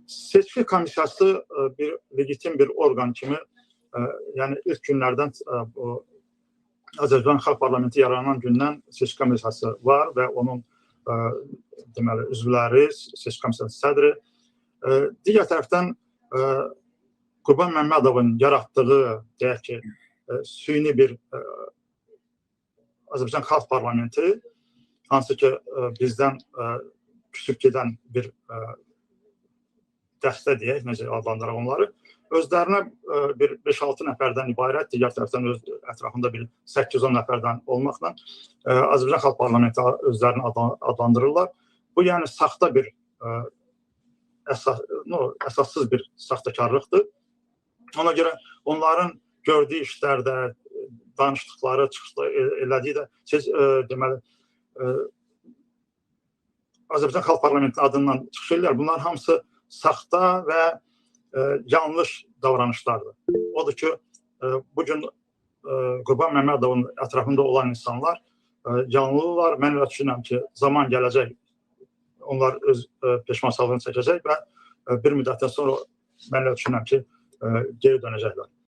Seçki komissiyası bir legitim bir orqan kimi, yəni ilk günlərdən bu Azərbaycan Xalq Parlamenti yaranan gündən seçki komissiyası var və onun deməli üzvləri, seçki komissiyasının sədri. Digər tərəfdən Qurban Məmmədovun yaratdığı, deyək ki, süni bir Azərbaycan Xalq Parlamenti, hansı ki bizdən küçük gedən bir dəstə deyək, necə adlandıraq onları, özlərinə bir 5-6 nəfərdən ibarət, digər tərəfdən öz ətrafında bir 8-10 nəfərdən olmaqla Azərbaycan Xalq Parlamenti özlərini adlandırırlar. Bu, yəni saxta bir, əsassız bir saxtakarlıqdır. Ona görə onların gördüyü işlərdə, danışdıqları, elədiyi də deməli, Azərbaycan Xalq Parlamentinin adından çıxış edirlər. Bunlar hamısı saxta və yanlış davranışlardır. Odur ki, bugün Qurban Məmmədovun ətrafında olan insanlar yanılılar. Mən elə düşünürəm ki, zaman gələcək, onlar öz peşmançılığını çəkəcək və bir müddətdən sonra mən elə düşünürəm ki, geri dönəcəklər.